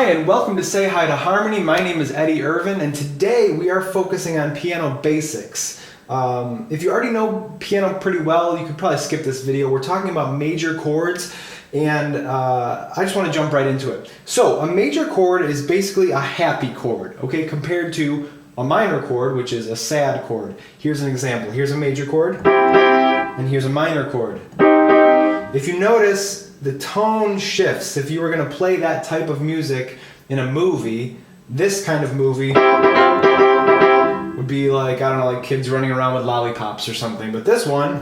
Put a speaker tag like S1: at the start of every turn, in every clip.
S1: Hi, and welcome to Say Hi to Harmony. My name is Eddie Irvin, and today we are focusing on piano basics. If you already know piano pretty well, you could probably skip this video. We're talking about major chords, and I just want to jump right into it. So, a major chord is basically a happy chord, okay, compared to a minor chord, which is a sad chord. Here's an example. Here's a major chord, and here's a minor chord. If you notice, the tone shifts. If you were going to play that type of music in a movie, this kind of movie would be like, I don't know, like kids running around with lollipops or something. But this one,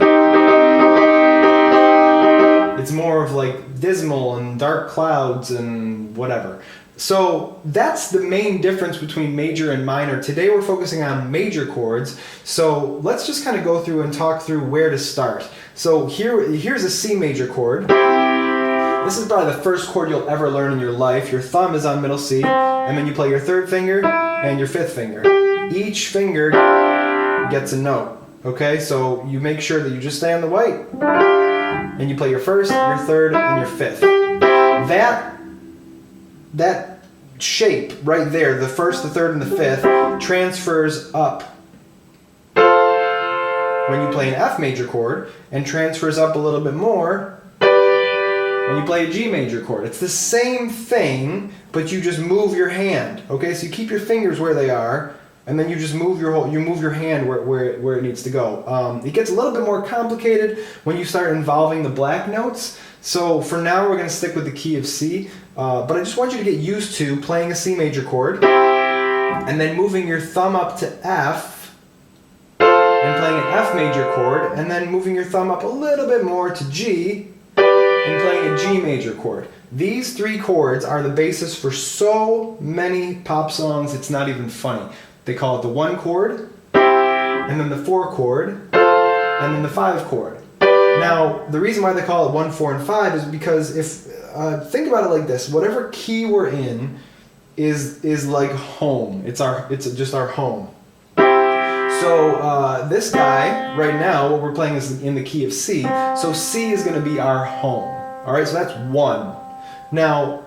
S1: it's more of like dismal and dark clouds and whatever. So that's the main difference between major and minor. Today we're focusing on major chords. So let's just kind of go through and talk through where to start. So here's a C major chord. This is probably the first chord you'll ever learn in your life. Your thumb is on middle C, and then you play your third finger and your fifth finger. Each finger gets a note, okay? So you make sure that you just stay on the white, and you play your first, your third, and your fifth. That shape right there, the first, the third, and the fifth, transfers up when you play an F major chord, and transfers up a little bit more when you play a G major chord. It's the same thing, but you just move your hand. Okay, so you keep your fingers where they are, and then you just move your hand where it needs to go. It gets a little bit more complicated when you start involving the black notes. So for now, we're going to stick with the key of C. But I just want you to get used to playing a C major chord, and then moving your thumb up to F, and playing an F major chord, and then moving your thumb up a little bit more to G, and playing a G major chord. These three chords are the basis for so many pop songs, it's not even funny. They call it the 1 chord, and then the 4 chord, and then the 5 chord. Now, the reason why they call it 1, 4, and 5 is because think about it like this: whatever key we're in is like home. It's just our home. So this guy right now, what we're playing is in the key of C. So C is going to be our home. All right, so that's 1. Now,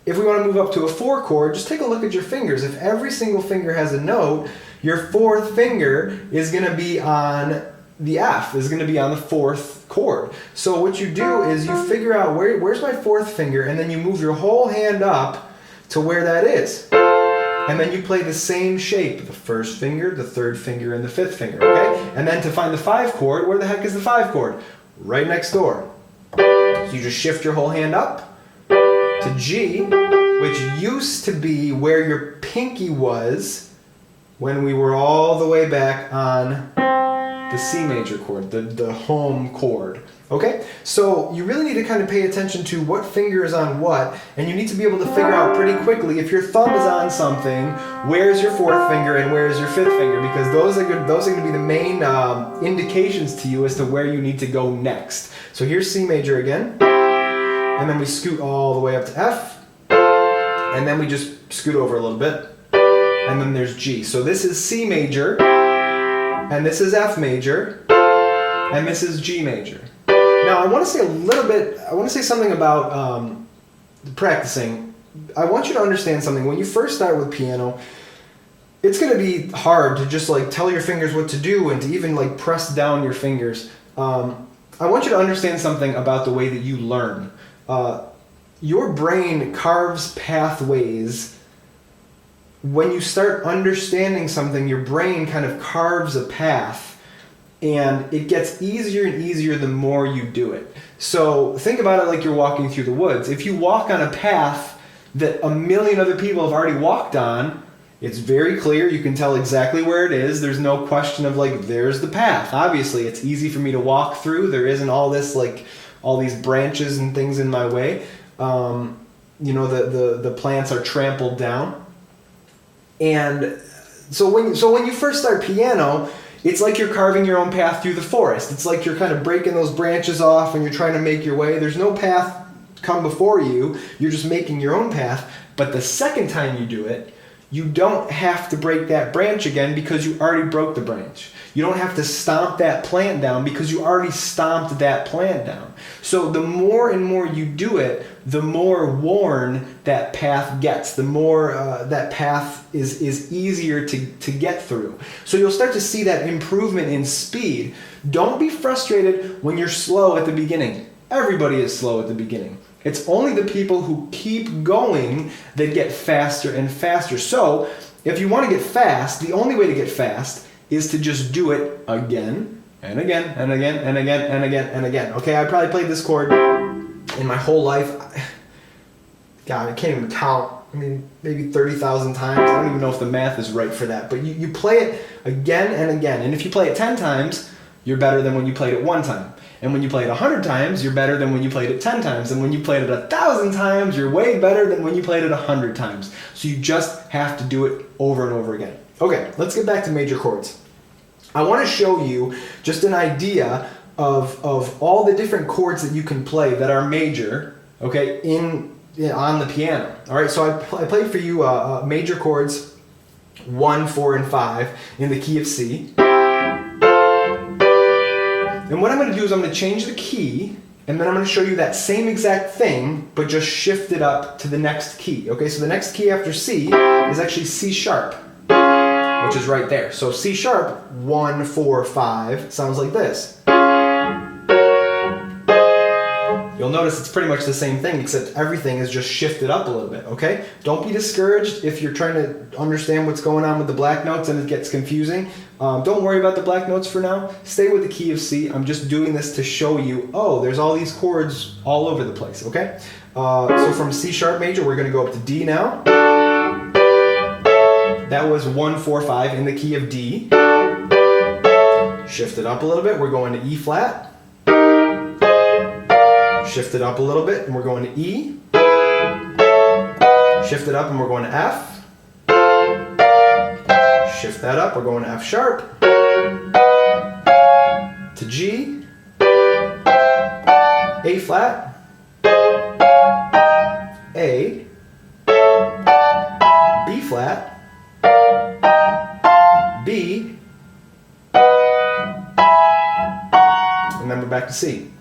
S1: if we want to move up to a 4 chord, just take a look at your fingers. If every single finger has a note, your 4th finger is going to be on the F, is going to be on the 4th chord. So what you do is you figure out where's my 4th finger, and then you move your whole hand up to where that is. And then you play the same shape, the 1st finger, the 3rd finger, and the 5th finger, okay? And then to find the 5 chord, where the heck is the 5 chord? Right next door. So you just shift your whole hand up to G, which used to be where your pinky was when we were all the way back on the C major chord, the home chord. Okay? So you really need to kind of pay attention to what finger is on what, and you need to be able to figure out pretty quickly if your thumb is on something, where's your 4th finger and where's your 5th finger, because those are going to be the main indications to you as to where you need to go next. So here's C major again, and then we scoot all the way up to F, and then we just scoot over a little bit, and then there's G. So this is C major, and this is F major, and this is G major. Now I want to say something about practicing. I want you to understand something. When you first start with piano, it's going to be hard to just like tell your fingers what to do and to even like press down your fingers. I want you to understand something about the way that you learn. Your brain carves pathways. When you start understanding something, your brain kind of carves a path, and it gets easier and easier the more you do it. So think about it like you're walking through the woods. If you walk on a path that a million other people have already walked on, it's very clear. You can tell exactly where it is. There's no question of like, there's the path. Obviously, it's easy for me to walk through. There isn't all this like all these branches and things in my way. The plants are trampled down. And so when you first start piano, it's like you're carving your own path through the forest. It's like you're kind of breaking those branches off and you're trying to make your way. There's no path come before you. You're just making your own path. But the second time you do it, you don't have to break that branch again because you already broke the branch. You don't have to stomp that plant down because you already stomped that plant down. So the more and more you do it, the more worn that path gets, the more that path is easier to get through. So you'll start to see that improvement in speed. Don't be frustrated when you're slow at the beginning. Everybody is slow at the beginning. It's only the people who keep going that get faster and faster. So if you want to get fast, the only way to get fast is to just do it again and again and again and again and again and again. Okay, I probably played this chord in my whole life. God, I can't even count. I mean, maybe 30,000 times. I don't even know if the math is right for that. But you play it again and again. And if you play it 10 times, you're better than when you played it one time. And when you play it 100 times, you're better than when you played it 10 times. And when you played it 1,000 times, you're way better than when you played it 100 times. So you just have to do it over and over again. Okay, let's get back to major chords. I want to show you just an idea of all the different chords that you can play that are major, okay, on the piano. All right, so I played for you major chords 1, 4, and 5 in the key of C. And what I'm going to do is I'm going to change the key, and then I'm going to show you that same exact thing, but just shift it up to the next key. Okay, so the next key after C is actually C sharp, which is right there. So C sharp, 1, 4, 5, sounds like this. You'll notice it's pretty much the same thing, except everything is just shifted up a little bit, okay? Don't be discouraged if you're trying to understand what's going on with the black notes and it gets confusing. Don't worry about the black notes for now. Stay with the key of C. I'm just doing this to show you, oh, there's all these chords all over the place, okay? So from C sharp major, we're going to go up to D now. That was 1, 4, 5 in the key of D. Shift it up a little bit. We're going to E flat. Shift it up a little bit, and we're going to E. Shift it up, and we're going to F. Shift that up, we're going to F sharp. To G. A flat. A. B flat. B. And then we're back to C.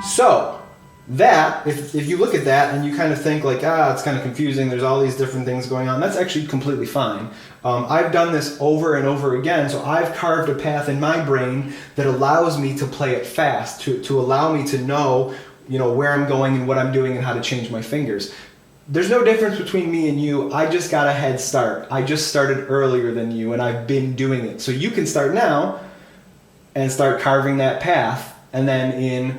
S1: So, that, if you look at that and you kind of think like, it's kind of confusing, there's all these different things going on, that's actually completely fine. I've done this over and over again, so I've carved a path in my brain that allows me to play it fast, to allow me to know, where I'm going and what I'm doing and how to change my fingers. There's no difference between me and you. I just got a head start. I just started earlier than you, and I've been doing it. So you can start now and start carving that path, and then in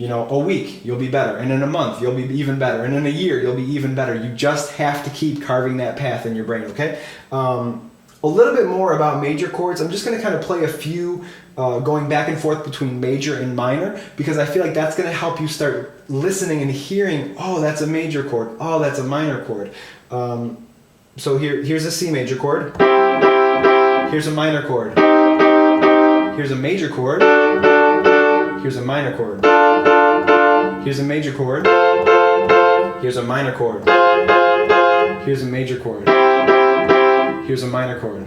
S1: a week, you'll be better. And in a month, you'll be even better. And in a year, you'll be even better. You just have to keep carving that path in your brain, okay? A little bit more about major chords. I'm just going to kind of play a few going back and forth between major and minor, because I feel like that's going to help you start listening and hearing, oh, that's a major chord. Oh, that's a minor chord. So here's a C major chord. Here's a minor chord. Here's a major chord. Here's a minor chord. Here's a major chord. Here's a minor chord. Here's a major chord. Here's a minor chord.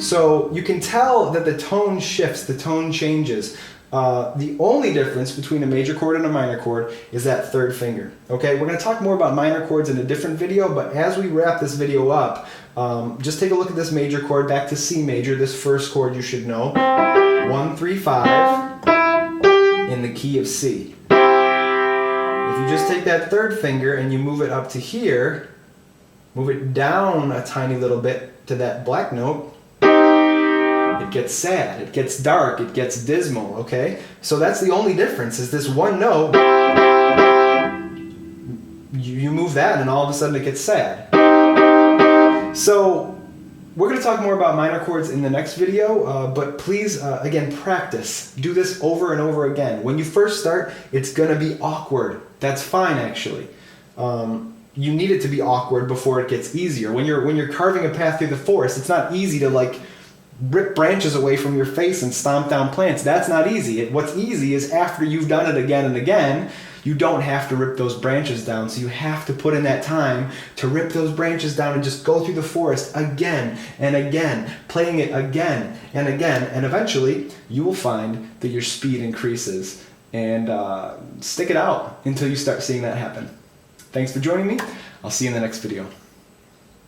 S1: So you can tell that the tone shifts, the tone changes. The only difference between a major chord and a minor chord is that third finger. Okay, we're going to talk more about minor chords in a different video, but as we wrap this video up, just take a look at this major chord back to C major, this first chord you should know. 1, 3, 5 in the key of C. If you just take that third finger and you move it up to here, move it down a tiny little bit to that black note, it gets sad, it gets dark, it gets dismal, okay? So that's the only difference, is this one note, you move that and all of a sudden it gets sad. So we're going to talk more about minor chords in the next video, but please, again, practice. Do this over and over again. When you first start, it's going to be awkward. That's fine, actually. You need it to be awkward before it gets easier. When you're carving a path through the forest, it's not easy to rip branches away from your face and stomp down plants. That's not easy. What's easy is after you've done it again and again, you don't have to rip those branches down. So you have to put in that time to rip those branches down and just go through the forest again and again, playing it again and again. And eventually you will find that your speed increases. And stick it out until you start seeing that happen. Thanks for joining me. I'll see you in the next video.